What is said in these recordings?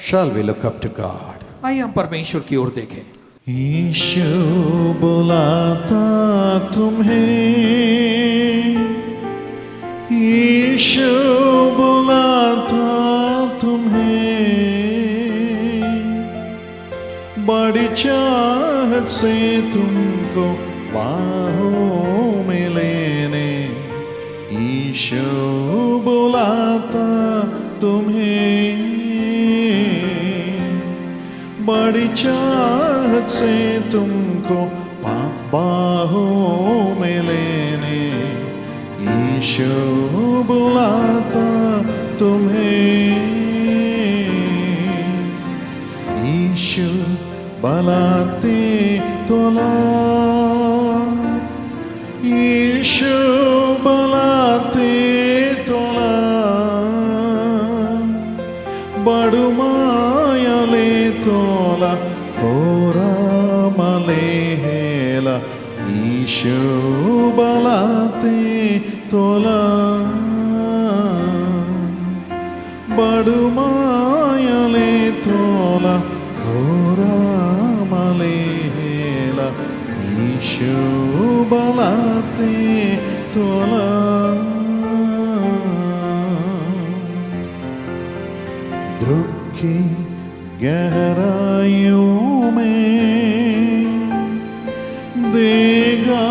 Shall we look up to God? आइए हम परमेश्वर की ओर देखें। यीशु बुलाता तुम्हें, यीशु बुलाता तुम्हें, बड़ी चाहत से तुमको बाहों में लेने, यीशु बुलाता तुम्हें, बड़ी चाहत से तुमको बाहों में लेने, यीशु बुलाता तुम्हें, यीशु बुलाते तोला, यीशु बुलाते तोला, बड़ु माया ले तोला, खोरा मले हेला, यीशु बुलाते तोला, बड़ु माया ले तोला, खोरा मले हेला, यीशु बुलाते तोला। दुख की गहराइयों में देगा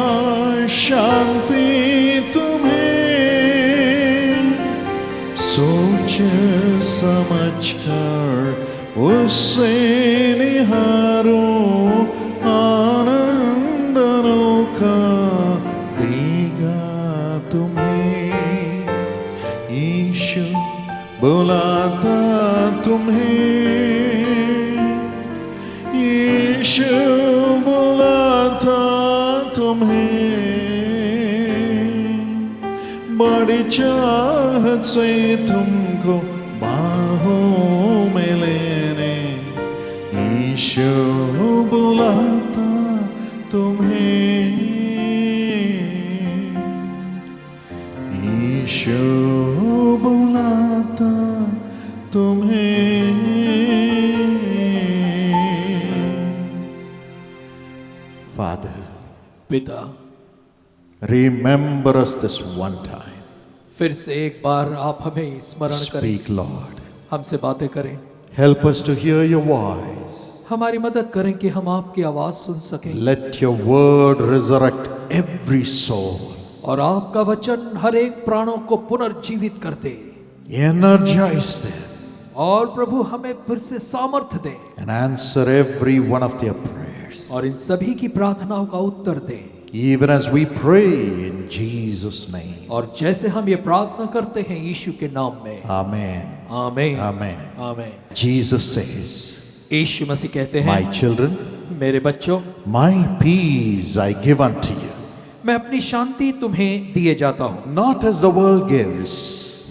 शांति तुम्हें, सोच समझ कर उससे निहारो, आनंद अनोखा देगा तुम्हें, यीशु बुलाता तुम्हें, यीशु बुलाता तुम्हें, बड़ी चाहत से तुमको बाहों में लेने, यीशु बुलाता तुम्हें, यीशु बुलाता तुम्हें। Father, पिता, remember us this one time. फिर से एक बार आप हमें स्मरण करें, Speak, Lord. हमसे बातें करें, Help us to hear your voice. हमारी मदद करें कि हम आपकी आवाज सुन सकें, Let your word resurrect every soul. और आपका वचन हर एक प्राणों को पुनर्जीवित कर दे, Energize them और प्रभु हमें फिर से सामर्थ्य दे, and answer every one of their prayers. और इन सभी की प्रार्थनाओं का उत्तर दे। Even as we pray in Jesus' name. और जैसे हम ये प्रार्थना करते हैं यीशु के नाम में, Amen. आमीन, Amen. आमीन। Jesus says, यीशु मसीह कहते हैं, My children, मेरे बच्चों, my peace I give unto you. मैं अपनी शांति तुम्हें दिए जाता हूँ, Not as the world gives,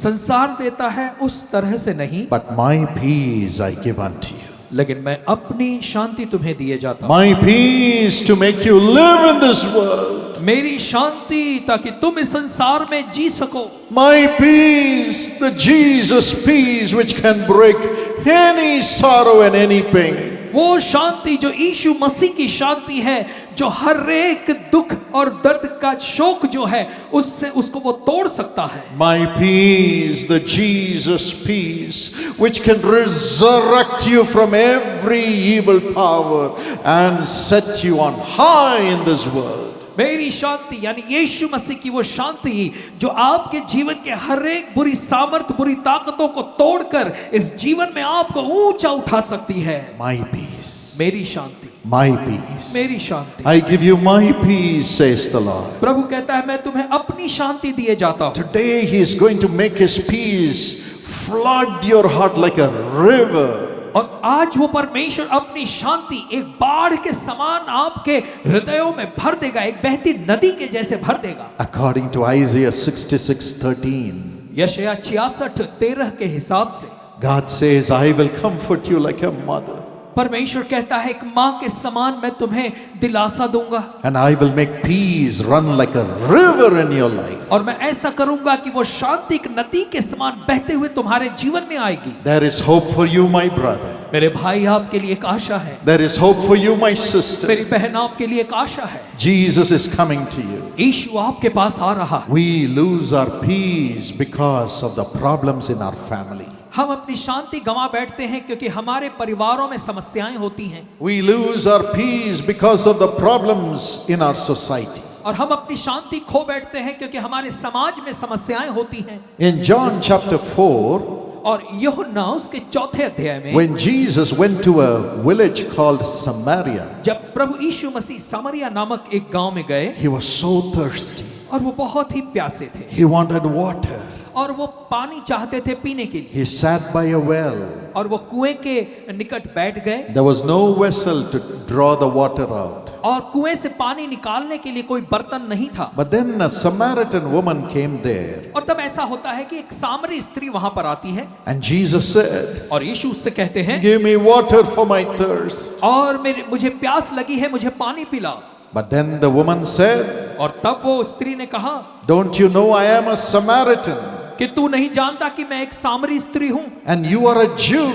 संसार देता है उस तरह से नहीं, but my peace I give unto you. लेकिन मैं अपनी शांति तुम्हें दिए जाता हूँ। My peace to make you live in this world. मेरी शांति ताकि तुम इस संसार में जी सको। My peace, the Jesus peace which can break any sorrow and any pain. वो शांति जो यीशु मसीह की शांति है, जो हर एक दुख और दर्द का शोक जो है उससे उसको वो तोड़ सकता है। My peace, the Jesus peace which can resurrect you from every evil power and set you on high in this world. मेरी शांति यानी यीशु मसीह की वो शांति जो आपके जीवन के हर एक बुरी सामर्थ, बुरी ताकतों को तोड़कर इस जीवन में आपको ऊंचा उठा सकती है। My peace. मेरी शांति, My peace. मेरी शांति। I give you my peace, says the Lord. प्रभु कहता है मैं तुम्हें अपनी शांति दिए जाता हूँ। Today he is going to make his peace flood your heart like a river. और आज वो परमेश्वर अपनी शांति एक बाढ़ के समान आपके हृदयों में भर देगा, एक बहती नदी के जैसे भर देगा। According to Isaiah 66:13, यशायाह 66:13 के हिसाब से God says, I will comfort you like a mother. परमेश्वर कहता है एक माँ के समान मैं तुम्हें दिलासा दूंगा, And I will make peace run like a river in your life. और मैं ऐसा करूंगा कि वो शांति एक नदी के समान बहते हुए तुम्हारे जीवन में आएगी। There is hope for you, my brother. मेरे भाई आपके लिए एक आशा है, There is hope for you, my sister. मेरी बहन आपके लिए एक आशा है। Jesus is coming to you. यीशु आपके पास आ रहा है। We lose our peace because of the problems in our family. हम अपनी शांति गंवा बैठते हैं क्योंकि हमारे परिवारों में समस्याएं होती हैं, We lose our peace because of the problems in our society. और हम अपनी शांति खो बैठते हैं क्योंकि हमारे समाज में समस्याएं होती हैं। In John chapter 4, और यूहन्ना उसके 4 अध्याय में when Jesus went to a village called Samaria, जब प्रभु यीशु मसीह सामरिया नामक एक गांव में गए he was so thirsty. और वो बहुत ही प्यासे थे He wanted water. और वो पानी चाहते थे पीने के लिए, He sat by a well. और वो कुएं के निकट बैठ गए, There was no vessel to draw the water out. और कुएं से पानी निकालने के लिए कोई बर्तन नहीं था। But then a Samaritan woman came there, और तब ऐसा होता है कि एक सामरी स्त्री वहां पर आती है, and Jesus said, और यीशु उससे कहते हैं, Give me water for my thirst. और मुझे प्यास लगी है, मुझे पानी पिला। But then the woman said, और तब वो स्त्री ने कहा, Don't you know I am a Samaritan, कि तू नहीं जानता कि मैं एक सामरी स्त्री हूं, and you are a Jew?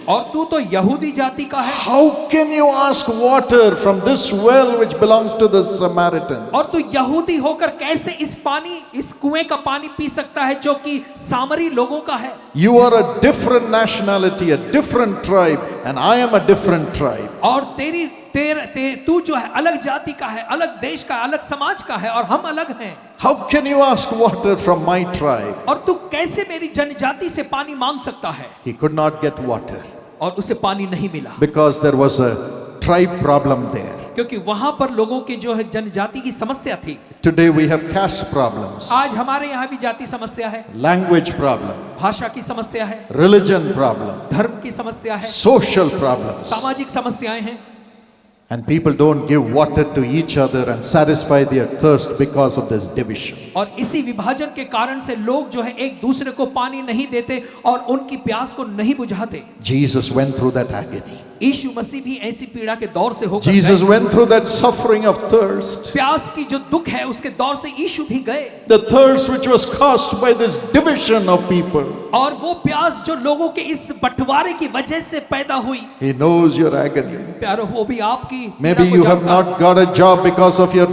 और तू तो यहूदी जाति का है, How can you ask water from this well which belongs to the Samaritans? और तू यहूदी होकर कैसे इस कुएं का पानी पी सकता है जो कि सामरी लोगों का है। You are a different nationality, a different tribe, and I am a different tribe. और तू जो है अलग जाति का है, अलग देश का, अलग समाज का है, और हम अलग हैं। How can you ask water from my tribe? और तू कैसे मेरी जनजाति से पानी मांग सकता है? He could not get water और उसे पानी नहीं मिला, because there was a tribe problem there. क्योंकि वहां पर लोगों की जो है जनजाति की समस्या थी। Today we have caste problems, आज हमारे यहाँ भी जाति समस्या है, language problem, भाषा की समस्या है, religion problem, धर्म की समस्या है, social problems. सामाजिक समस्याएं हैं, And people don't give water to each other and satisfy their thirst because of this division. और इसी विभाजन के कारण से लोग जो है एक दूसरे को पानी नहीं देते और उनकी प्यास को नहीं बुझाते। Jesus went through that agony. यीशु मसीह भी ऐसी पीड़ा के दौर से होकर Jesus गए। went through that suffering of thirst. प्यास की जो दुख है उसके दौर से यीशु भी गए। The thirst which was caused by this division of people. और वो प्यास जो लोगों के इस बंटवारे की वजह से पैदा हुई। He knows your agony. प्यारो वो भी आपकी Maybe you have not got a job because of your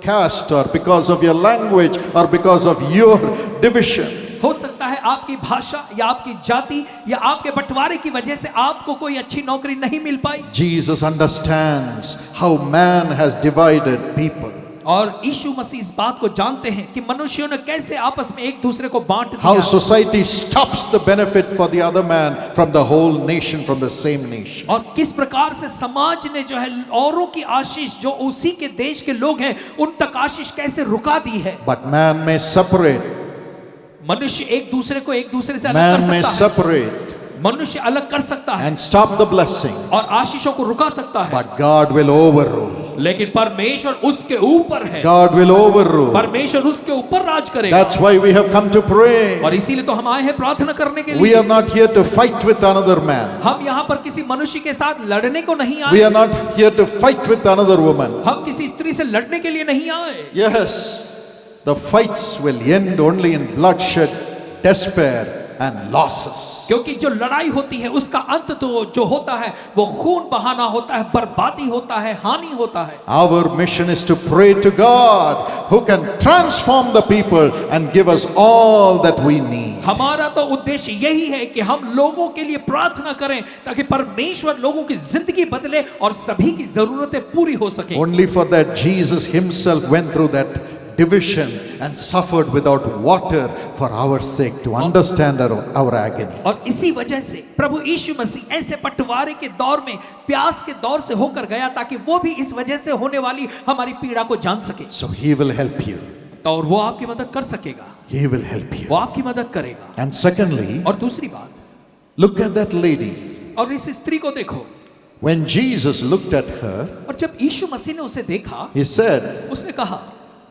caste or because of your language or because of your division. हो सकता है आपकी भाषा या आपकी जाति या आपके बंटवारे की वजह से आपको कोई अच्छी नौकरी नहीं मिल पाई। Jesus understands how man has divided people. और यीशु मसीह इस बात को जानते हैं कि मनुष्यों ने कैसे आपस में एक दूसरे को बांट दिया। How society stops the benefit for the other man from the whole nation, from the same nation. और किस प्रकार से समाज ने जो है औरों की आशीष जो उसी के देश के लोग हैं उन तक आशीष कैसे रुका दी है। But man may separate. मनुष्य एक दूसरे को एक दूसरे से अलग Man कर may सकता है। separate मनुष्य अलग कर सकता है and stop the blessing. और आशीषों को रुका सकता है, But God will overrule. लेकिन परमेश्वर उसके ऊपर है। God will overrule. परमेश्वर उसके ऊपर राज करेगा। That's why we have come to pray. और इसीलिए तो हम आए हैं प्रार्थना करने के We लिए। are not here to fight with another man. हम यहाँ पर किसी मनुष्य के साथ लड़ने को नहीं We आए। are not here to fight with another woman. हम किसी स्त्री से लड़ने के लिए नहीं आए। Yes, the fights will end only in bloodshed, despair, and losses. क्योंकि जो लड़ाई होती है उसका अंत तो जो होता है वो खून बहाना होता है, बर्बादी होता है, हानि होता है। Our mission is to pray to God who can transform the people and give us all that we need. हमारा तो उद्देश्य यही है कि हम लोगों के लिए प्रार्थना करें ताकि परमेश्वर लोगों की जिंदगी बदले और सभी की जरूरतें पूरी हो सके। Only for that Jesus himself went through that division and suffered without water for our sake to understand our agony. और इसी वजह से प्रभु यीशु मसीह ऐसे बंटवारे के दौर में प्यास के दौर से होकर गया ताकि वो भी इस वजह से होने वाली हमारी पीड़ा को जान सके। So he will help you. तो और वो आपकी मदद कर सकेगा, He will help you. वो आपकी मदद करेगा। And secondly, और दूसरी बात, look at that lady. और इस स्त्री को देखो। When Jesus looked at her, और जब यीशु मसीह ने उसे देखा, he said, उसने कहा,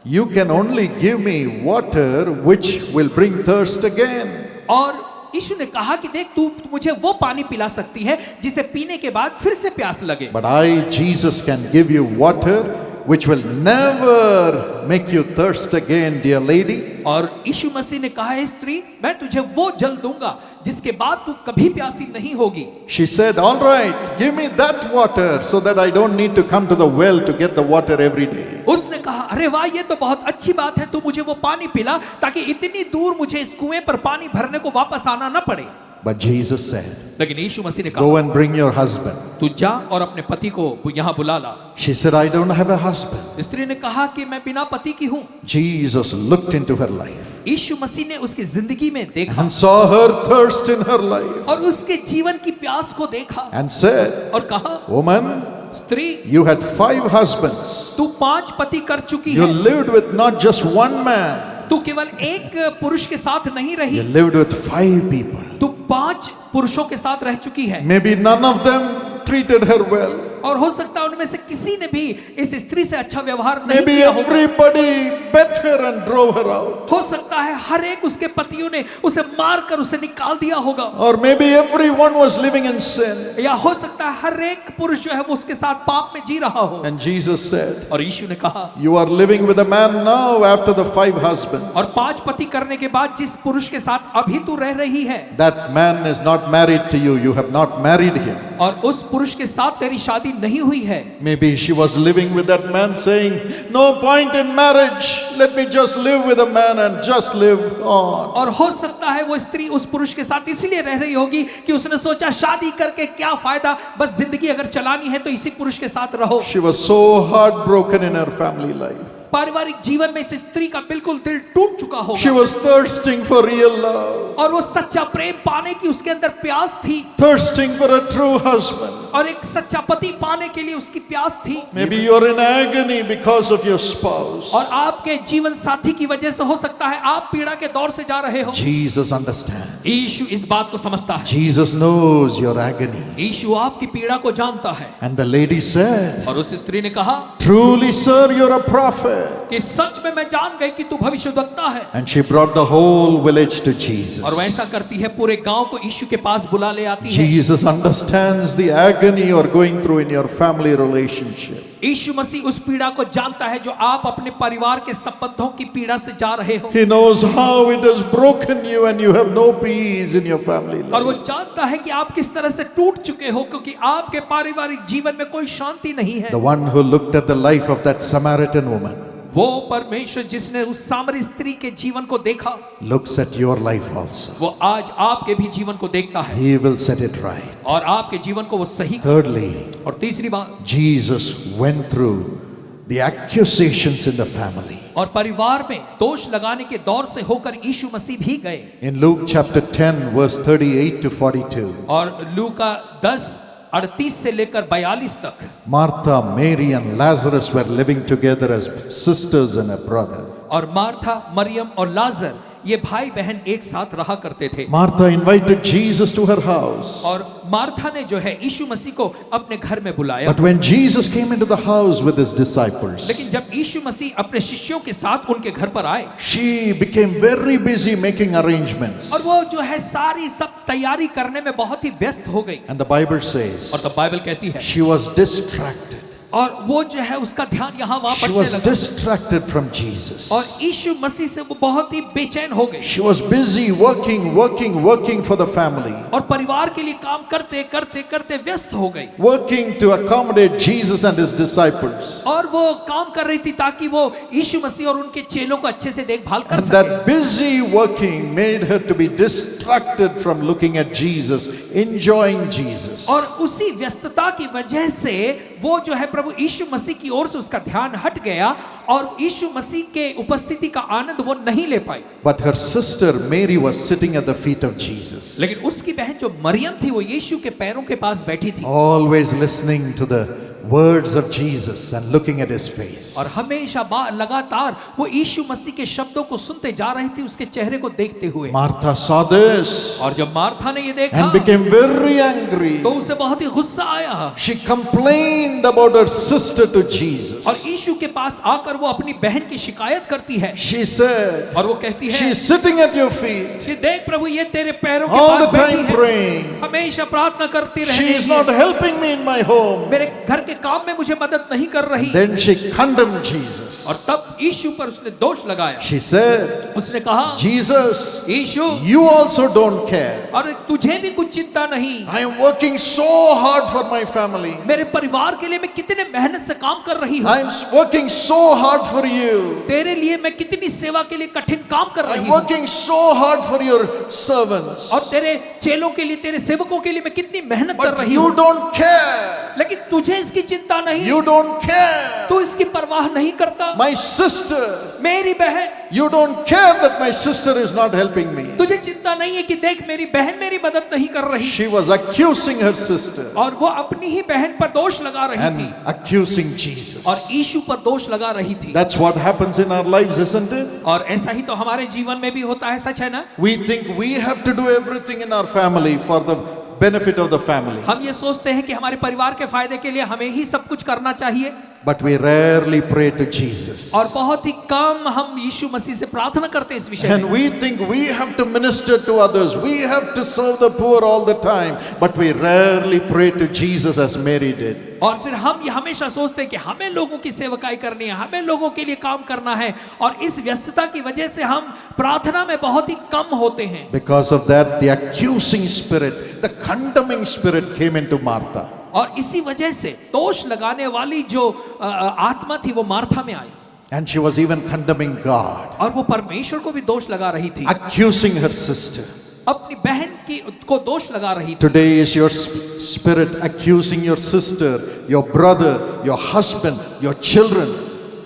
You can only give me water which will bring thirst again. और यीशु ने कहा कि देख तू मुझे वो पानी पिला सकती है जिसे पीने के बाद फिर से प्यास लगे। But I, Jesus, can give you water which will never make you thirst again, dear lady. और यीशु मसीह ने कहा है, स्त्री मैं तुझे वो जल दूंगा जिसके बाद तू कभी प्यासी नहीं होगी। She said, all right, give me that water so that I don't need to come to the well to get the water every day. उसने कहा, अरे वाह, ये तो बहुत अच्छी बात है, तू मुझे वो पानी पिला ताकि इतनी दूर मुझे इस कुएं पर पानी भरने को वापस आना न पड़े। But Jesus said, लेकिन यीशु मसीह ने go कहा, and bring your husband. तू जा और अपने पति को यहाँ बुला ला। She said, I don't have a husband. स्त्री ने कहा कि मैं बिना पति की हूँ। Jesus looked into her life यीशु मसीह ने उसकी जिंदगी में देखा and saw her thirst in her life और उसके जीवन की प्यास को देखा and said, और कहा, woman, स्त्री you had 5 husbands. तू 5 पति कर चुकी You है, lived with not just one man. तू केवल एक पुरुष के साथ नहीं रही, You lived with 5 people. तू 5 पुरुषों के साथ रह चुकी है। Maybe none of them treated her well. और हो सकता है उनमें से किसी ने भी इस स्त्री से अच्छा व्यवहार नहीं Maybe किया होगा। everybody bet her and drove her out. हो सकता है हर एक उसके पतियों ने उसे मारकर उसे निकाल दिया होगा, Or maybe everyone was living in sin. या हो सकता है हर एक पुरुष जो है वो उसके साथ पाप में जी रहा हो। And Jesus said, और यीशु ने कहा, you are living with a man now after the 5 husbands. और 5 पति करने के बाद जिस पुरुष के साथ अभी तू रह रही है, That man is not married to you. You have not married him. और उस पुरुष के साथ तेरी शादी नहीं हुई है। Maybe she was living with that man saying, no point in marriage. Let me just live with a man and just live on. और हो सकता है वो स्त्री उस पुरुष के साथ इसलिए रह रही होगी कि उसने सोचा शादी करके क्या फायदा, बस जिंदगी अगर चलानी है तो इसी पुरुष के साथ रहो। She was so heartbroken in her family life. पारिवारिक जीवन में इस स्त्री का बिल्कुल दिल टूट चुका She होगा was thirsting for real love, और वो सच्चा प्रेम पाने की उसके अंदर प्यास थी thirsting for a true husband. और एक सच्चा पति पाने के लिए उसकी प्यास थी। Maybe you're in agony because of your spouse. और आपके जीवन साथी की वजह से हो सकता है आप पीड़ा के दौर से जा रहे हो। Jesus understands. यीशु इस बात को समझता है, Jesus knows your agony. यीशु आपकी पीड़ा को जानता है। And the lady said, और उस स्त्री ने कहा truly, sir, you're a prophet. कि सच में मैं जान गई कि तू भविष्यद्वक्ता है। And she brought the whole village to Jesus. और वैसा करती है, पूरे गांव को यीशु के पास बुला ले आती है। Jesus understands the agony you're going through in your family relationship. यीशु मसीह उस पीड़ा को जानता है जो आप अपने परिवार के संबंधों की पीड़ा से जा रहे हो। He knows how it has broken you and you have no peace in your family और वो life. जानता है कि आप किस तरह से टूट चुके हो क्योंकि आपके पारिवारिक जीवन में कोई शांति नहीं है। The one who looked at the life of that Samaritan woman वो परमेश्वर जिसने उस सामरी स्त्री के जीवन को देखा, looks at your life also. वो आज आपके भी जीवन को देखता है He will set it right. और आपके जीवन को वो सही। Thirdly, और तीसरी बात, Jesus went through the accusations in the family. और परिवार में दोष लगाने के दौर से होकर यीशु मसीह भी गए। In Luke chapter 10 verse 38 to 42, और लूका 10:38 से लेकर 42 तक, Martha, Mary and Lazarus were living together as sisters and a brother. और मार्था, मरियम और लाजर ये भाई बहन एक साथ रहा करते थे। Martha invited Jesus to her house. और मार्था ने जो है यीशु मसीह को अपने घर में बुलाया। But when Jesus came into the house with his disciples, लेकिन जब यीशु मसीह अपने शिष्यों के साथ उनके घर पर आए, she became very busy making arrangements. और वो जो है सारी सब तैयारी करने में बहुत ही व्यस्त हो गई। And the Bible says और तब बाइबल कहती है, she was distracted. और वो जो है उसका ध्यान यहाँ वहां She बढ़ने was लगा distracted from Jesus. और यीशु मसीह से वो बहुत ही बेचैन हो गई She was busy working for the family, और परिवार के लिए काम करते करते करते व्यस्त हो गई working to accommodate Jesus and his disciples. और वो काम कर रही थी ताकि वो यीशु मसीह और उनके चेलों को अच्छे से देखभाल कर And सके। that busy working made her to be distracted from looking at Jesus, enjoying Jesus. और उसी व्यस्तता की वजह से वो जो है प्रभु यीशु मसीह की ओर से उसका ध्यान हट गया और यीशु मसीह के उपस्थिति का आनंद वो नहीं ले पाई। But her sister Mary was sitting at the feet of Jesus, लेकिन उसकी बहन जो मरियम थी वो यीशु के पैरों के पास बैठी थी always listening to the words of Jesus and looking at his face. और हमेशा लगातार वो यीशु मसीह के शब्दों को सुनते जा रही थी, उसके चेहरे को देखते हुए। Martha saw this और जब मार्था ने ये देखा and became very angry. तो उसे बहुत ही गुस्सा आया। She complained about her sister to और Jesus. यीशु के पास आकर वो अपनी बहन की शिकायत करती है She said, और वो कहती है she's sitting at your feet कि देख प्रभु ये तेरे पैरों के all the पास बैठी time है, praying. हमेशा प्रार्थना करती She रहती is है, not helping me in my home. मेरे घर के काम में मुझे मदद नहीं कर रही। Then she condemned Jesus. और तब यीशु पर उसने दोष लगाया। She said, उसने कहा Jesus, Yeshu you also don't care. और तुझे भी कुछ चिंता नहीं, I am working so hard for my family. मेरे परिवार के लिए मैं कितने मेहनत से काम कर रही हूँ, I am working so hard for you. तेरे लिए मैं कितनी सेवा के लिए कठिन काम कर I रही am हूँ, working so hard for your servants. और तेरे चेलों के लिए तेरे सेवकों के लिए मैं कितनी मेहनत कर But रही you हूँ, don't care. लेकिन तुझे इसकी चिंता नहीं, You don't care. तू इसकी परवाह नहीं करता। My sister, मेरी बहन, you don't care that my sister is not helping me. तुझे चिंता नहीं है कि देख मेरी बहन मेरी मदद नहीं कर रही, She was accusing her sister और वो अपनी ही बहन पर दोष लगा रही and थी accusing Jesus. और यीशु पर दोष लगा रही थी। That's what happens in our lives, isn't it? और ऐसा ही तो हमारे जीवन में भी होता है, सच है ना? We think we have to do everything in our family for the benefit of the family. हम ये सोचते हैं कि हमारे परिवार के फायदे के लिए हमें ही सब कुछ करना चाहिए, But we rarely pray to Jesus. और बहुत ही कम हम यीशु मसीह से प्रार्थना करते हैं इस विषय And में। we think we have to minister to others. We have to serve the poor all the time. But we rarely pray to Jesus as Mary did. और फिर हम ये हमेशा सोचते हैं कि हमें लोगों की सेवकाई करनी है, हमें लोगों के लिए काम करना है, और इस व्यस्तता की वजह से हम प्रार्थना में बहुत ही कम होते हैं। Because of that, the accusing spirit, the condemning spirit came into Martha. और इसी वजह से दोष लगाने वाली जो आत्मा थी वो मार्था में आई, And she was even condemning God, और वो परमेश्वर को भी दोष लगा रही थी, accusing her sister. अपनी बहन की को दोष लगा रही थी। Today is your spirit accusing your sister, your brother, your husband, your children.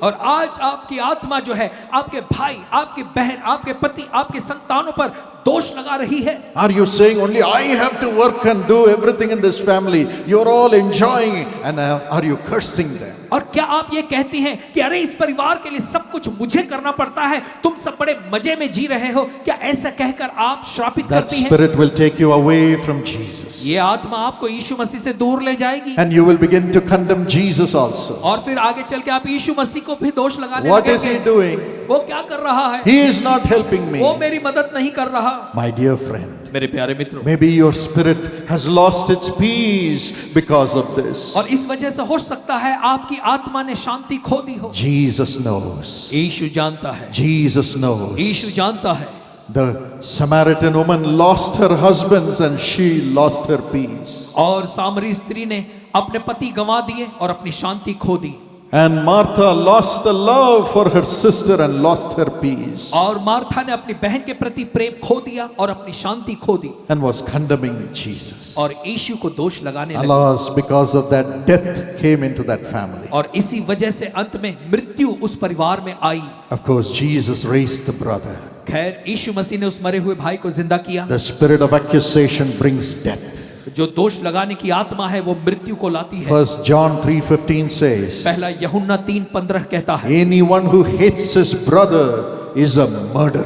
और आज आपकी आत्मा जो है आपके भाई, आपकी बहन, आपके पति, आपके संतानों पर दोष लगा रही है। Are you saying only I have to work and do everything in this family? You're all enjoying, and are you cursing them? और क्या आप ये कहती हैं कि अरे इस परिवार के लिए सब कुछ मुझे करना पड़ता है, तुम सब बड़े मजे में जी रहे हो? क्या ऐसा कहकर आप श्रापित That करती हैं? spirit will take you away from Jesus. ये आत्मा आपको यीशु मसीह से दूर ले जाएगी, And you will begin to condemn Jesus also. और फिर आगे चल के आप यीशु मसीह को भी दोष लगाने What is he लगेंगे। doing? वो क्या कर रहा है? He is not helping वो me. मेरी मदद नहीं कर रहा। My dear friend, मेरे प्यारे मित्रों, maybe your spirit has lost its peace because of this. और इस वजह से हो सकता है आपकी आत्मा ने शांति खो दी हो। Jesus knows. यीशु जानता है, Jesus knows. यीशु जानता है। The Samaritan woman lost her husbands and she lost her peace. और सामरी स्त्री ने अपने पति गंवा दिए और अपनी शांति खो दी, And Martha lost the love for her sister and lost her peace और मार्था ने अपनी बहन के प्रति प्रेम खो दिया और अपनी शांति खो दी, and was condemning Jesus. और यीशु को दोष लगाने लगी। Alas, because of that, death came into that family. और इसी वजह से अंत में मृत्यु उस परिवार में आई। Of course, Jesus raised the brother. खैर यीशु मसीह ने उस मरे हुए भाई को जिंदा किया। The spirit of accusation brings death. जो दोष लगाने की आत्मा है वो मृत्यु को लाती है। 1 John 3:15 says, पहला यूहन्ना 3:15 कहता है, anyone who hates his brother is a murderer.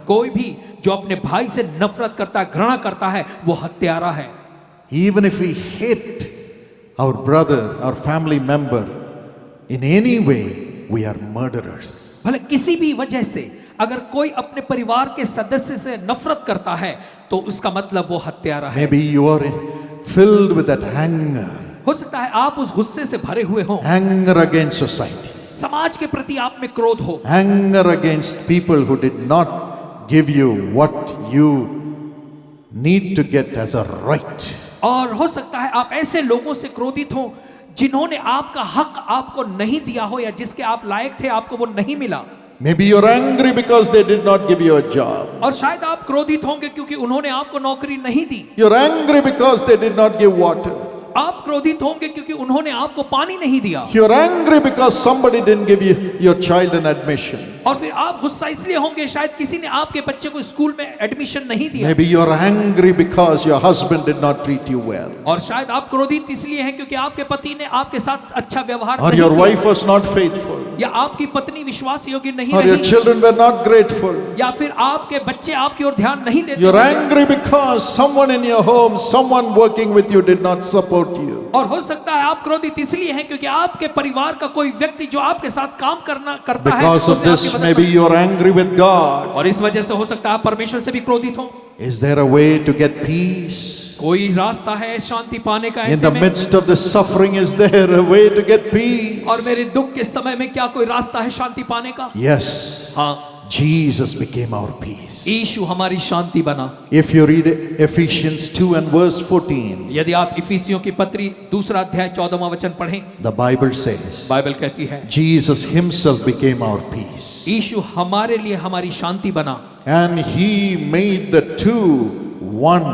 कोई भी जो अपने भाई से नफरत करता है, घृणा करता है, वो हत्यारा है। Even if we hate our brother, our family member, in any way, we are murderers. भले किसी भी वजह से अगर कोई अपने परिवार के सदस्य से नफरत करता है तो उसका मतलब वो हत्यारा है। Maybe you are filled with that anger, हो सकता है आप उस गुस्से से भरे हुए हो, anger against society, समाज के प्रति आप में क्रोध हो, anger against people who did not give you what you need to get as a right. और हो सकता है आप ऐसे लोगों से क्रोधित हो जिन्होंने आपका हक आपको नहीं दिया हो, या जिसके आप लायक थे आपको वो नहीं मिला। Maybe you're angry because they did not give you a job. और शायद आप क्रोधित होंगे क्योंकि उन्होंने आपको नौकरी नहीं दी। You're angry because they did not give water. आप क्रोधित होंगे क्योंकि उन्होंने आपको पानी नहीं दिया। You're angry because somebody didn't give you your child an admission. और फिर आप गुस्सा इसलिए होंगे शायद किसी ने आपके बच्चे को स्कूल में एडमिशन नहीं दिया। Maybe you're angry because your husband did not treat you well. और शायद आप क्रोधित इसलिए हैं क्योंकि आपके पति ने आपके साथ अच्छा व्यवहार Or नहीं your किया, wife was not faithful. या आपकी पत्नी विश्वास योग्य नहीं Or your रही, children were not grateful. या फिर आपके बच्चे आपकी ओर ध्यान नहीं देते। You're angry because someone in your home, someone working with you did not support you. और हो सकता है आप क्रोधित इसलिए हैं क्योंकि आपके परिवार का कोई व्यक्ति जो आपके साथ काम करता है Because of उसने आपकी this, मदद maybe you are angry with God. और इस वजह से हो सकता है आप परमेश्वर से भी क्रोधित हो। Is there a way to get peace? कोई रास्ता है शांति पाने का In ऐसे the में? midst of the suffering, is there a way to get peace? और मेरे दुख के समय में क्या कोई रास्ता है शांति पाने का? Yes, हाँ, Jesus became our peace. यीशु हमारी शांति बना। If you read Ephesians 2 and verse 14, यदि आप इफिसियों की पत्री 2 अध्याय 14वां वचन पढ़ें, the Bible says, बाइबल कहती है Jesus himself became our peace. यीशु हमारे लिए हमारी शांति बना And he made the two one,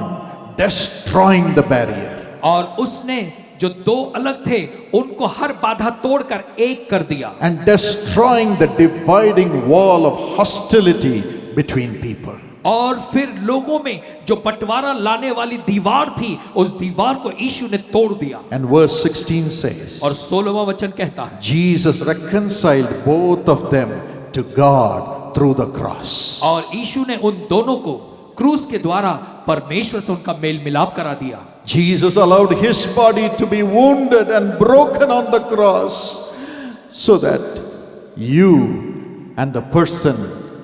destroying the barrier. और उसने जो दो अलग थे उनको हर बाधा तोड़कर एक कर दिया And destroying the dividing wall of hostility between people. और फिर लोगों में जो बंटवारा लाने वाली दीवार थी उस दीवार को यीशु ने तोड़ दिया। And verse 16 says, और 16वां वचन कहता है Jesus reconciled both of them to God through the cross. और यीशु ने उन दोनों को क्रूस के द्वारा परमेश्वर से उनका मेल मिलाप करा दिया। Jesus allowed his body to be wounded and broken on the cross so that you and the person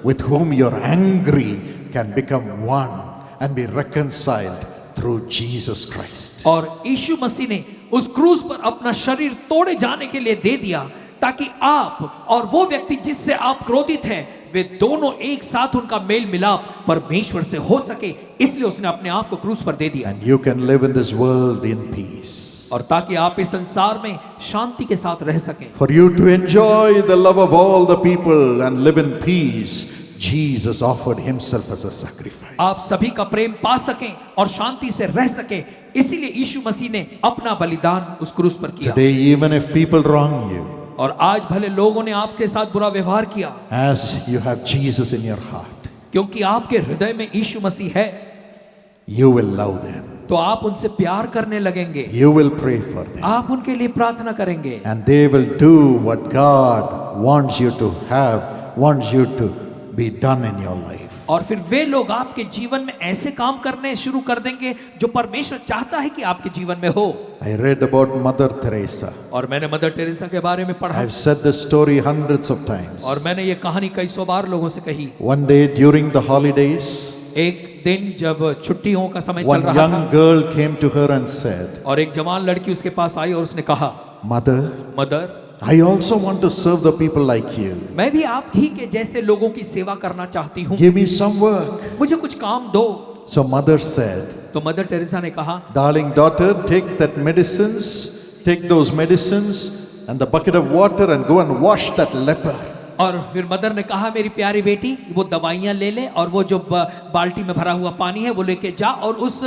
with whom you're angry can become one and be reconciled through Jesus Christ. और यीशु मसीह ने उस क्रूस पर अपना शरीर तोड़े जाने के लिए दे दिया ताकि आप और वो व्यक्ति जिससे आप क्रोधित हैं वे दोनों एक साथ उनका मेल मिलाप परमेश्वर से हो सके, इसलिए उसने अपने आप को क्रूस पर दे दिया। And you can live in this world in peace. और ताकि आप इस संसार में शांति के साथ रह सकें। For you to enjoy the love of all the people and live in peace, Jesus offered himself as a sacrifice. आप सभी का प्रेम पा सकें और शांति से रह सकें, इसीलिए यीशु मसीह ने अपना बलिदान उस क्रूस पर किया। Today, even if people wrong you, और आज भले लोगों ने आपके साथ बुरा व्यवहार किया, as you have Jesus in your heart, क्योंकि आपके हृदय में यीशु मसीह है, you will love them. तो आप उनसे प्यार करने लगेंगे, You will pray for them. आप उनके लिए प्रार्थना करेंगे And they will do what God wants you to have, wants you to be done in your life. और फिर वे लोग आपके जीवन में ऐसे काम करने शुरू कर देंगे जो परमेश्वर चाहता है कि आपके जीवन में हो। I read about Mother Teresa. और मैंने मदर टेरेसा के बारे में पढ़ा I've said this story hundreds of times. और मैंने ये कहानी कई सौ बार लोगों से कही। One day during the holidays, एक दिन जब छुट्टियों का समय चल one रहा young था girl came to her and said, और एक जवान लड़की उसके पास आई और उसने कहा, Mother, mother, I also want to serve the people like you. मैं भी आप ही के जैसे लोगों की सेवा करना चाहती हूँ, Give me some work. मुझे कुछ काम दो। So mother said, तो मदर टेरेसा ने कहा, Darling daughter, take that medicines, take those medicines and the bucket of water and go and wash that leper. और फिर मदर ने कहा, मेरी प्यारी बेटी, वो दवाइयां ले ले और वो जो बाल्टी में भरा हुआ पानी है वो लेके जा और उस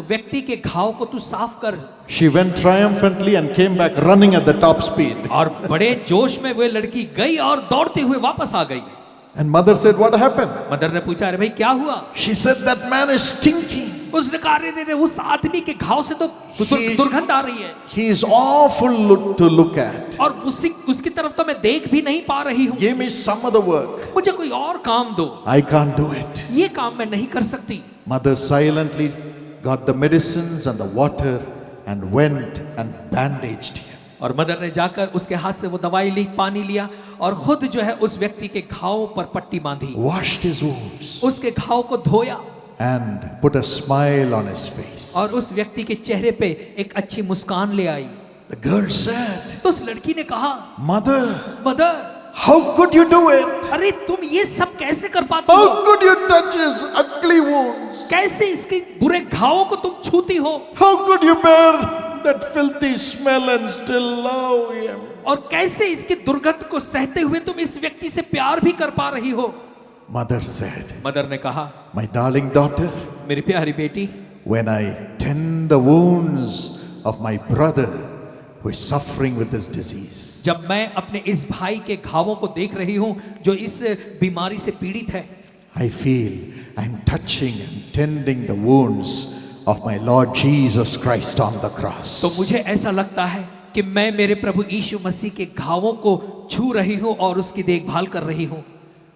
व्यक्ति के घाव को तू साफ कर। She went triumphantly and came back running at the top speed. और बड़े जोश में वो लड़की गई और दौड़ते हुए वापस आ गई। And mother said, What happened? Mother ने पूछा, अरे भाई क्या हुआ? She said, That man is stinking. उसने कहा, अरे उस आदमी के घाव से तो दुर्गंध आ रही है He is awful to look at. और उसकी तरफ तो मैं देख भी नहीं पा रही हूँ। Give me some other work. मुझे कोई और काम दो। I can't do it. ये काम मैं नहीं कर सकती। Mother silently got the medicines and the water and went and bandaged him. और मदर ने जाकर उसके हाथ से वो दवाई ली, पानी लिया और खुद जो है उस व्यक्ति के घाव पर पट्टी बांधी, Washed his wounds उसके घाव को धोया and put a smile on his face. और उस व्यक्ति के चेहरे पे एक अच्छी मुस्कान ले आई। The girl said, तो उस लड़की ने कहा, Mother, mother, how could you do it? अरे तुम ये सब कैसे कर पाती हो? How could you touch his ugly wounds? कैसे इसके बुरे घावों को तुम छूती हो? How could you bear that filthy smell and still love him? और कैसे इसकी दुर्गंध को सहते हुए तुम इस व्यक्ति से प्यार भी कर पा रही हो? Mother said, मदर ने कहा, My darling daughter, मेरी प्यारी बेटी, when I tend the wounds of my brother who is suffering with this disease, जब मैं अपने इस भाई के घावों को देख रही हूं जो इस बीमारी से पीड़ित है, I feel I'm touching and tending the wounds of my Lord Jesus Christ on the cross. तो मुझे ऐसा लगता है कि मैं मेरे प्रभु यीशु मसीह के घावों को छू रही हूं और उसकी देखभाल कर रही हूं।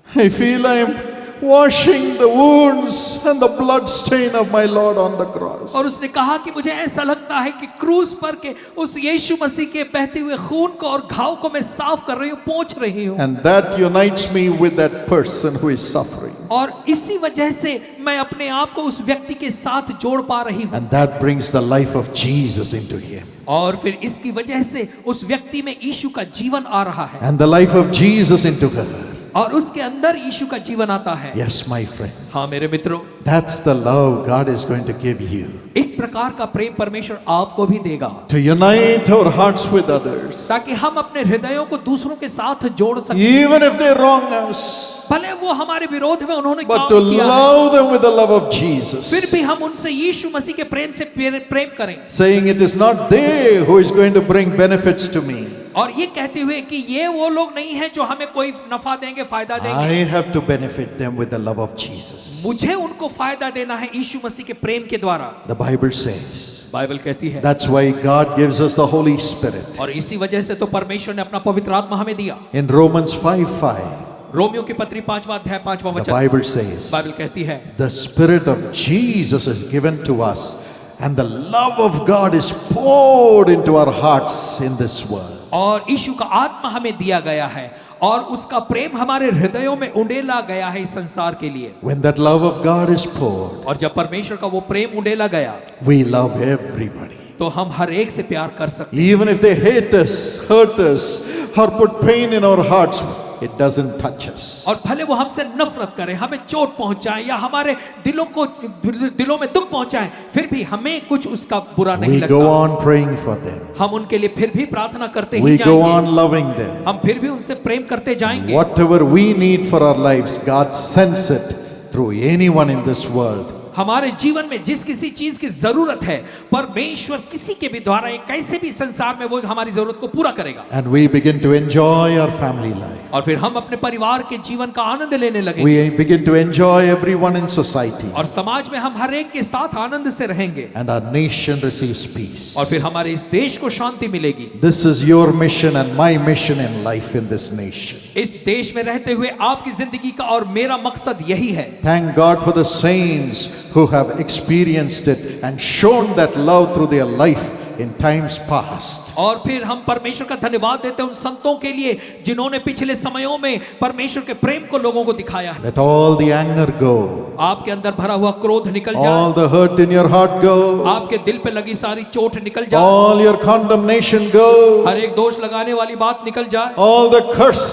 I feel I'm washing the wounds and the blood stain of my Lord on the cross. और उसने कहा कि मुझे ऐसा लगता है कि क्रूस पर के उस यीशु मसीह के बहते हुए खून को और घाव को मैं साफ कर रही हूँ, पोंछ रही हूँ। And that unites me with that person who is suffering. और इसी वजह से मैं अपने आप को उस व्यक्ति के साथ जोड़ पा रही हूँ। And that brings the life of Jesus into him. और फिर इसकी वजह से उस व्यक्ति में यीशु का जीवन आ रहा है। And the life of Jesus into her. और उसके अंदर यीशु का जीवन आता है। Yes, my friends. हाँ मेरे मित्रों, That's the love God is going to give you. इस प्रकार का प्रेम परमेश्वर आपको भी देगा, To unite our hearts with others. ताकि हम अपने हृदयों को दूसरों के साथ जोड़ सकें। Even if they wrong us. भले वो हमारे विरोध में उन्होंने But काम to किया है, love them with the love of Jesus. फिर भी हम उनसे यीशु मसीह के प्रेम से प्रेम करें। Saying it is not they who is going to bring benefits to me. और ये कहते हुए कि ये वो लोग नहीं हैं जो हमें कोई नफा देंगे, फायदा देंगे। I have to benefit them with the love of Jesus. मुझे उनको फायदा देना है यीशु मसीह के प्रेम के द्वारा। The Bible says. बाइबल कहती है। That's why God gives us the Holy Spirit. और इसी वजह से तो परमेश्वर ने अपना पवित्र आत्मा हमें दिया। In Romans 5:5, रोमियो की पत्री 5वां अध्याय 5वां the वचन, Bible says, बाइबल कहती है, the Spirit of Jesus is given to us, and the love of God is poured into our hearts in this world. और यीशु का आत्मा हमें दिया गया है और उसका प्रेम हमारे हृदयों में उंडेला गया है इस संसार के लिए। When that love of God is poured, और जब परमेश्वर का वो प्रेम उंडेला गया, we love everybody. तो हम हर एक से प्यार कर सकते हैं। Even if they hate us, hurt us, or put pain in our hearts, it doesn't touch us. और भले वो हमसे नफरत करें, हमें चोट पहुंचाएं या हमारे दिलों में दुख पहुंचाएं, फिर भी हमें कुछ उसका बुरा नहीं We go लगता। on praying for them. हम उनके लिए फिर भी प्रार्थना करते ही We go जाएंगे, on loving them. हम फिर भी उनसे प्रेम करते जाएंगे। Whatever we need for our lives, God sends it through anyone in this world. हमारे जीवन में जिस किसी चीज की जरूरत है, परमेश्वर किसी के भी द्वारा एक कैसे भी संसार में वो हमारी जरूरत को पूरा करेगा। And we begin to enjoy our family life. और फिर हम अपने परिवार के जीवन का आनंद लेने लगेंगे। We begin to enjoy everyone in society. और समाज में हम हर एक के साथ आनंद से रहेंगे। And our nation receives peace. और फिर हमारे इस देश को शांति मिलेगी। This is your mission and my mission in life in this nation. इस देश में रहते हुए आपकी जिंदगी का और मेरा मकसद यही है। Thank God for the saints who have experienced it and shown that love through their life in times past. और फिर हम परमेश्वर का धन्यवाद देते हैं उन संतों के लिए जिन्होंने पिछले समयों में परमेश्वर के प्रेम को लोगों को दिखाया है। Let all the anger go. आपके अंदर भरा हुआ क्रोध निकल All जाए, the hurt in your heart go. आपके दिल पे लगी सारी चोट निकल जाए, All your condemnation go. हर एक दोष लगाने वाली बात निकल जाए, All the curse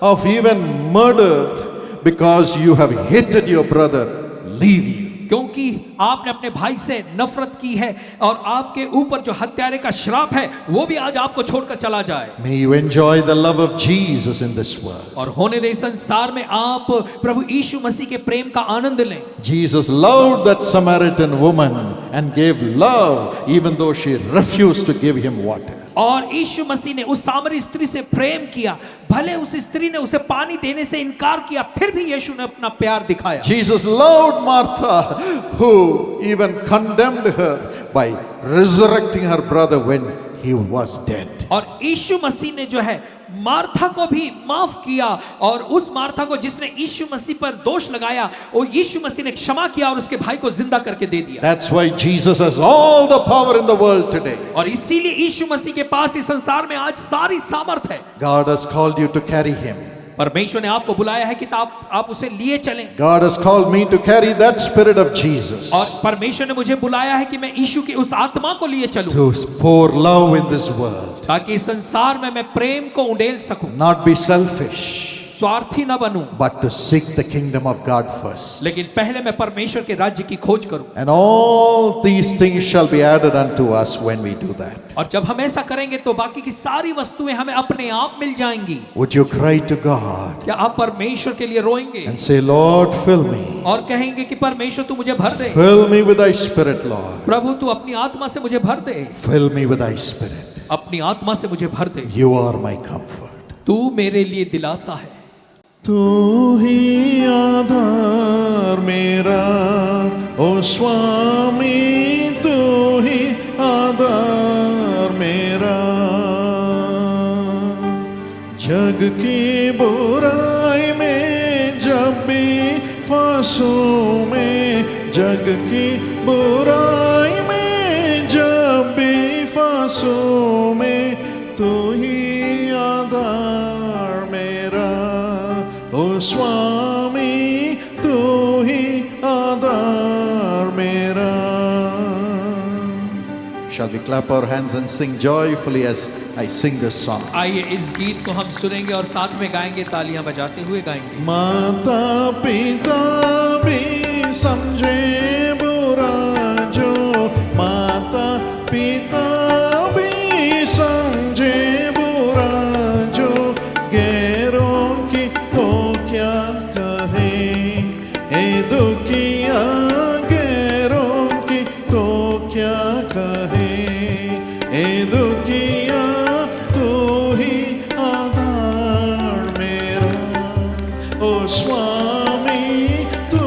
of even murder because you have hated your brother leave you. क्योंकि आपने अपने भाई से नफरत की है और आपके ऊपर जो हत्यारे का श्राप है वो भी आज आपको छोड़कर चला जाए। May you enjoy the love of Jesus in this world. और होने दे संसार में आप प्रभु यीशु मसीह के प्रेम का आनंद लें। Jesus loved that Samaritan woman and gave love even though she refused to give him water. और यीशु मसीह ने उस सामरी स्त्री से प्रेम किया, भले उस स्त्री ने उसे पानी देने से इनकार किया, फिर भी यीशु ने अपना प्यार दिखाया। Jesus loved Martha, who even condemned her by resurrecting her brother when he was dead. और यीशु मसीह ने जो है मार्था को भी माफ किया, और उस मार्था को जिसने यीशु मसीह पर दोष लगाया, वो यीशु मसीह ने क्षमा किया और उसके भाई को जिंदा करके दे दिया। That's why Jesus has all the power in the world today. और इसीलिए यीशु मसीह के पास इस संसार में आज सारी सामर्थ है। God has called you to carry him. परमेश्वर ने आपको बुलाया है कि आप उसे लिए चलें। God has called me to carry that spirit of Jesus. और परमेश्वर ने मुझे बुलाया है कि मैं यीशु की उस आत्मा को लिए चलूं, To pour love in this world. ताकि इस संसार में मैं प्रेम को उंडेल सकूं, Not be selfish, स्वार्थी न बनूं, but to seek the kingdom of God first. लेकिन पहले मैं परमेश्वर के राज्य की खोज करूं। And all these things shall be added unto us when we do that. और जब हम ऐसा करेंगे तो बाकी की सारी वस्तुएं हमें अपने आप मिल जाएंगी। Would you cry to God क्या आप परमेश्वर के लिए रोएंगे and say, Lord, fill me. और कहेंगे कि परमेश्वर तू मुझे भर दे, Fill me with thy spirit, Lord. प्रभु तू अपनी आत्मा से मुझे भर दे, Fill me with thy spirit. अपनी आत्मा से मुझे भर दे, You are my comfort. तू मेरे लिए दिलासा है। तू ही आधार मेरा, ओ स्वामी, तू ही आधार मेरा। जग की बुराई में जब भी फांसों में, जग की बुराई में, जब भी फांसों में, तू ही आधार मेरा, ओ स्वामी तू ही आधार मेरा. Shall we clap our hands and sing joyfully as I sing this song? आइए इस गीत को हम सुनेंगे और साथ में गाएंगे, तालियां बजाते हुए गाएंगे. माता पिता भी समझे बुरा जो, माता पिता भी समझे बुरा जो, गैरों की तो क्या कहे, ए दुखिया गैरों की तो क्या कहे, ए दुखिया तू ही आधार मेरा, ओ स्वामी तू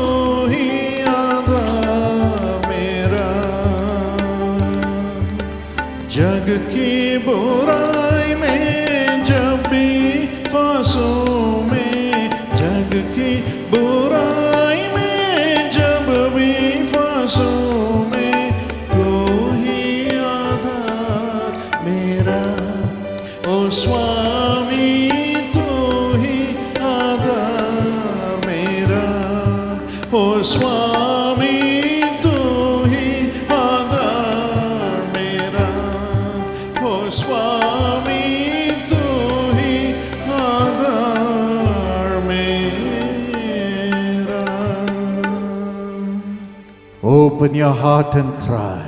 ही आधार मेरा. जग की बुराई में, जब भी फांसों में, जग की बुराई में, जब भी फांसों में, तू ही आधार मेरा, ओ स्वामी तू ही आधार मेरा, ओ स्वामी तू ही आधार मेरा, ओ स्वामी तू ही आधार मेरा. Open your heart and cry.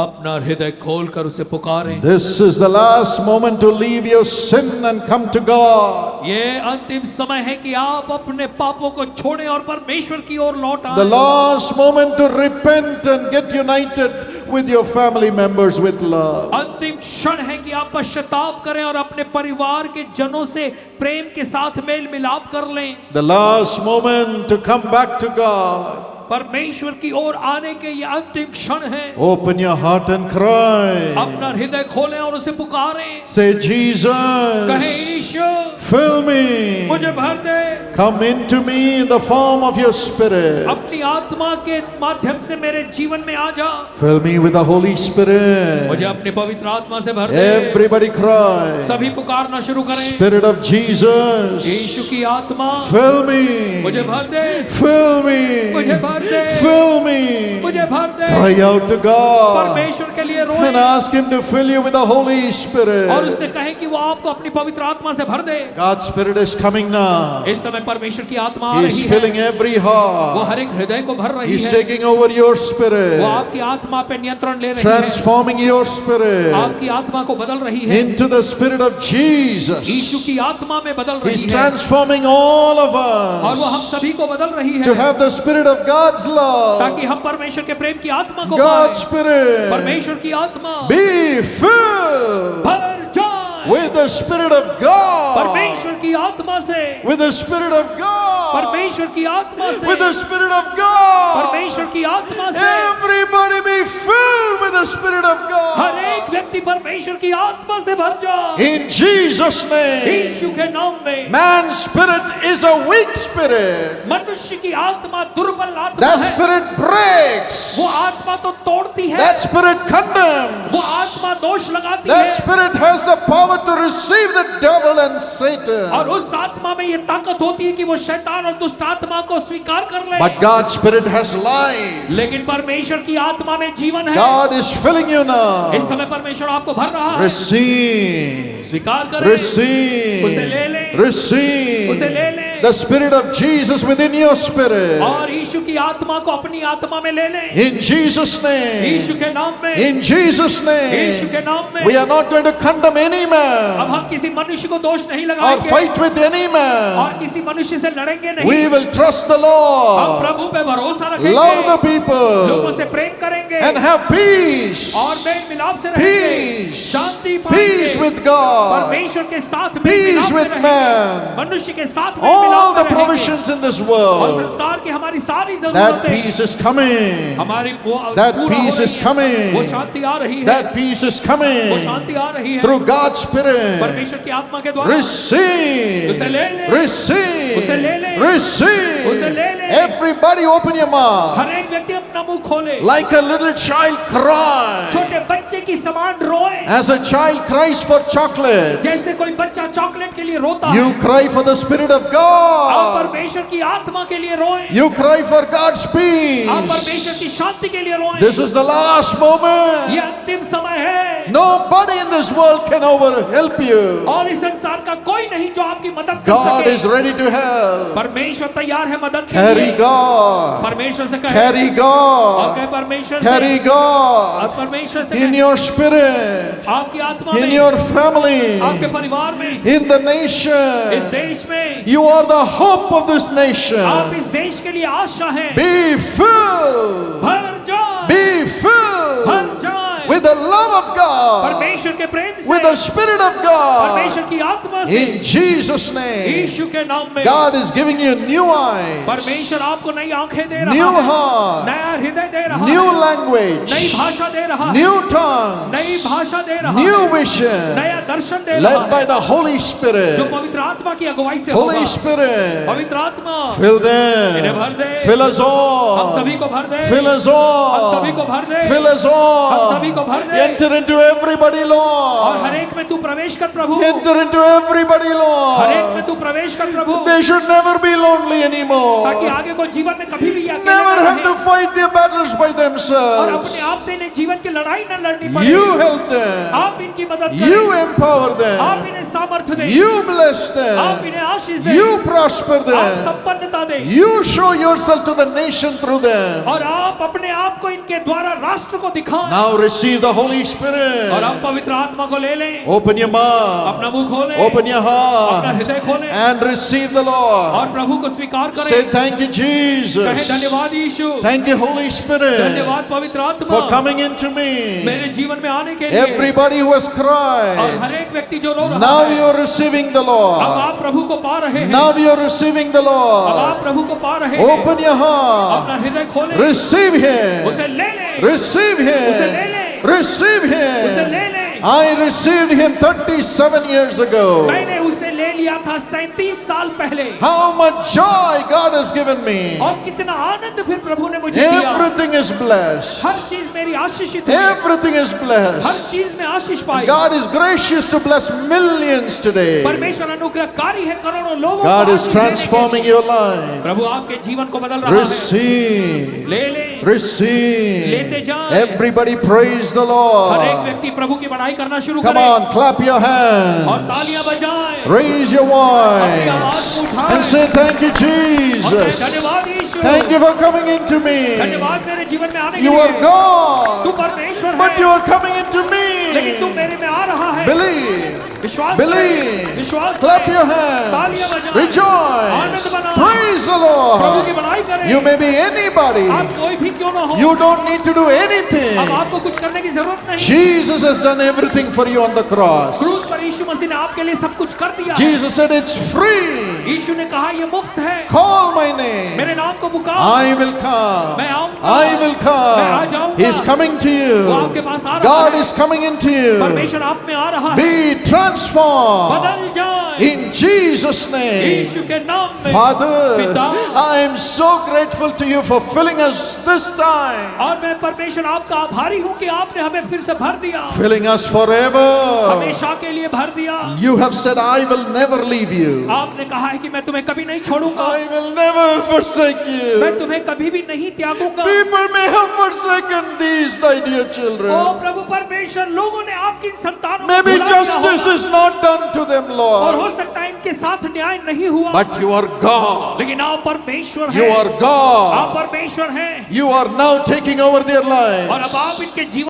अपना हृदय खोलकर उसे पुकारें. This is the last moment to leave your sin and come to God. ये अंतिम समय है कि आप अपने पापों को छोड़ें और परमेश्वर की ओर लौट The आएं. last moment to repent and get united with your family members with love. अंतिम क्षण है कि आप पश्चाताप करें और अपने परिवार के जनों से प्रेम के साथ मेल मिलाप कर लें. The last moment to come back to God. परमेश्वर की ओर आने के ये अंतिम क्षण है. Open your heart and cry. अपना हृदय खोलें और उसे पुकारें. Say, Jesus, कहें, ईश्वर fill me. मुझे भर दे. Come into me in the form of your Spirit. अपनी आत्मा के माध्यम से मेरे जीवन में आ जा. Fill me with the Holy Spirit. मुझे अपने पवित्र आत्मा से भर दे. Everybody cry. सभी पुकारना शुरू करें. Spirit of Jesus, यीशु की आत्मा fill me. मुझे भर दे. Fill me. मुझे भर दे. Fill me. मुझे भर दे. Cry out to God परमेश्वर के लिए रोएं and ask Him to fill you with the Holy और Spirit. उससे कहें कि वो आपको अपनी पवित्र आत्मा से भर दे. God's Spirit is coming now. इस समय परमेश्वर की आत्मा आ He is रही filling है. every वो heart. हर एक हृदय को भर रही He's है. taking over your वो spirit, आपकी आत्मा पे नियंत्रण ले रही है. transforming your spirit आपकी आत्मा को बदल रही है. into the Spirit of Jesus. यीशु की आत्मा में बदल रही He's है transforming all of और वो हम us सभी को बदल रही to है have the Spirit of God's love. ताकि हम परमेश्वर के प्रेम की आत्मा को God's पाएं. Spirit, परमेश्वर की आत्मा be filled भर जाए with the Spirit of God, परमेश्वर की आत्मा से. with the Spirit of God, परमेश्वर की आत्मा से. with the Spirit of God. परमेश्वर की आत्मा से. Everybody be filled with the Spirit of her God. एक व्यक्ति परमेश्वर की आत्मा से भर जाए. In Jesus' name. यीशु के नाम में. Man's spirit is a weak spirit. मनुष्य की आत्मा दुर्बल आत्मा That है. spirit breaks. वो आत्मा तो तोड़ती है. That spirit condemns. वो आत्मा दोष लगाती That है. spirit has the power to receive the devil and Satan. और उस आत्मा में ये ताकत होती है कि वो शैतान और दुष्ट आत्मा को स्वीकार कर ले. But God's spirit has life. लेकिन परमेश्वर की आत्मा में जीवन है. God is filling you now. इस समय परमेश्वर आपको भर रहा है. Receive. स्वीकार करें. Receive. उसे ले लें. Receive. उसे ले लें. The spirit of Jesus within your spirit. और यीशु की आत्मा को अपनी आत्मा में ले लें. In Jesus' name. यीशु के नाम में. In Jesus' Yeshu name. के नाम में. We are not going to condemn any अब man हम किसी मनुष्य को दोष नहीं or लगाएंगे fight with any और man. किसी मनुष्य से लड़ेंगे नहीं. We will trust the हम Lord, प्रभु पे भरोसा love रखेंगे. the people, लोगों से प्रेम करेंगे and have peace. और मेल मिलाप से रहेंगे. Peace. शांति Peace पाएंगे. with God, परमेश्वर के साथ में peace मिलाप में with रहेंगे, man, मनुष्य के साथ में all मिलाप the में रहेंगे, provisions in this और world, संसार की हमारी सारी that जरूरतें, peace is coming. हमारी वो That पूरा हो peace रही is है, coming. वो शांति आ रही है, That peace is वो coming शांति आ रही है through God's Spirit. परमेश्वर की आत्मा के द्वारा। Receive, उसे ले ले, receive, उसे ले ले, receive. उसे ले ले। Everybody open your mouth. हर एक व्यक्ति अपना मुंह खोले, Like a little child cry. छोटे बच्चे की समान रोए, As a child cries for chocolate, जैसे कोई बच्चा चॉकलेट के लिए रोता है, you cry for the Spirit of आप God. परमेश्वर की आत्मा के लिए रोए, You cry for God's आप peace. परमेश्वर की शांति के लिए रोए। This is the last ये moment. अंतिम समय है, Nobody in this world can help you. और इस संसार का कोई नहीं जो आपकी मदद कर God सके। is ready to help. परमेश्वर तैयार है मदद के Carry लिए। God. परमेश्वर से कहे, Carry और God. कहे परमेश्वर से, Carry और God परमेश्वर से in कहे, your spirit, आपकी आत्मा in में, your family, आपके परिवार में, in the इस nation. देश में, You are the hope of this आप nation. इस देश के लिए आशा है। Be filled. भर जाए, Be filled भर जाए with the love of God, परमेश्वर के प्रेम से, with the Spirit of God. परमेश्वर की आत्मा से, In Jesus' name, यीशु के नाम में। God is giving you new eyes, परमेश्वर आपको नई आंखें दे रहा new है, heart, नया हृदय दे रहा new है, language, नई भाषा दे रहा है, new tongues, नई भाषा दे रहा new है, vision, नया दर्शन दे led रहा by है, the Holy जो Spirit. पवित्र आत्मा की अगुवाई से Holy होगा। Spirit, पवित्र आत्मा fill इन्हें भर them, दे, fill us हम all, सभी को भर दे, fill us हम सभी all, को भर दे, fill us हम सभी को all. भर दे, Enter into everybody, और हर Lord. एक में तू प्रवेश कर प्रभु, Enter into everybody, हर एक में Lord. तू प्रवेश कर प्रभु, They should never be lonely ताकि anymore. आगे को जीवन में कभी भी ये अकेले Never न have to रहें, fight their battles by और themselves. अपने आप से इन्हें जीवन की लड़ाई न लड़नी पड़े। You help them. आप इनकी मदद You करें, empower आप them. इन्हें सामर्थ्य दें, You bless आप them. इन्हें आशीष दें, You prosper आप them. संपन्नता दें, You show yourself to the nation through them. और आप अपने आप को इनके द्वारा राष्ट्र को दिखाएं, Now receive the Holy और Spirit. आप पवित्र आत्मा को ले लें, Open your mouth. अपना मुंह खोलें, Open your अपना heart. हृदय खोलें, And receive the और Lord. प्रभु को स्वीकार Say करें, thank you, कहें Jesus. धन्यवाद यीशु, Thank you, Holy Spirit, धन्यवाद पवित्र आत्मा for coming into me. मेरे जीवन में आने के लिए। Everybody who has और cried, हर एक व्यक्ति जो रो रहा now है, you're receiving the अब Lord. आप प्रभु को पा रहे हैं, Now you're receiving the अब Lord. आप प्रभु को पा रहे हैं, Open your heart. अपना हृदय खोलें, Receive Him. उसे ले लें, Receive उसे ले Him. लें, Receive उसे Him. ले लें। I received Him 37 years ago. मैंने उसे ले लिया था 37 साल पहले, How much joy God has given me. और कितना आनंद फिर प्रभु ने मुझे दिया। Everything is blessed. हर चीज मेरी आशीषित हुई, Everything is हर blessed. चीज में आशीष पाई। God is gracious to bless millions today. परमेश्वर अनुग्रहकारी है करोड़ों लोगों God को is आशीष देने के transforming लिए। your life. प्रभु आपके जीवन को बदल रहा है। Receive. ले लें, Receive. लेते जाएं। Everybody praise the हर एक Lord. व्यक्ति प्रभु की बढ़ाई करना शुरू Come करे, on, clap your और hands. तालियां बजाएं, Raise your अपनी आवाज voice. को उठाएं, And say thank you, और कहें Jesus. धन्यवाद यीशु, Thank you for coming into me. धन्यवाद मेरे जीवन में आने के You are लिए। तू God, परमेश्वर but you है, are coming into लेकिन तू me. मेरे में आ रहा है। Believe. विश्वास Believe. करें, विश्वास Clap करें, your तालियां hands. बजाएं, Rejoice. आनंद मनाएं, Praise the प्रभु की Lord. बढ़ाई करें। You may be anybody. आप कोई भी क्यों ना हो, You don't need to do अब anything. आपको कुछ करने की जरूरत नहीं। Jesus has done everything for you on the cross. क्रूस पर यीशु मसीह ने आपके लिए सब कुछ कर दिया है। Jesus said it's free. यीशु ने कहा ये मुफ्त है, Call my name. मेरे नाम को पुकार, I will come. मैं आऊंगा, I will मैं आ come. जाऊंगा। He is coming to वो आपके you. पास आ रहा God है, is coming into you. परमेश्वर आप में आ रहा है। Be transformed बदल जाए in Jesus' name. यीशु के नाम में। Father, पिता, I am so grateful to you for filling us this time. और मैं परमेश्वर आपका आभारी हूँ कि आपने हमें फिर से भर दिया, Filling us forever. हमेशा के लिए भर दिया। You have said, I will never leave you. आपने कहा है कि मैं तुम्हें कभी नहीं छोड़ूंगा, I will never forsake मैं you. तुम्हें कभी भी नहीं त्यागूंगा। People may have forsaken these, thy dear O children. प्रभु परमेश्वर, लोगों ने आपकी संतानों को Maybe भुला दिया justice होगा, is not done to them, और Lord. हो सकता है इनके साथ न्याय नहीं हुआ, But you are God. लेकिन आप परमेश्वर You हैं, are आप God. परमेश्वर हैं, You are now taking over their और अब lives. आप इनके जीवन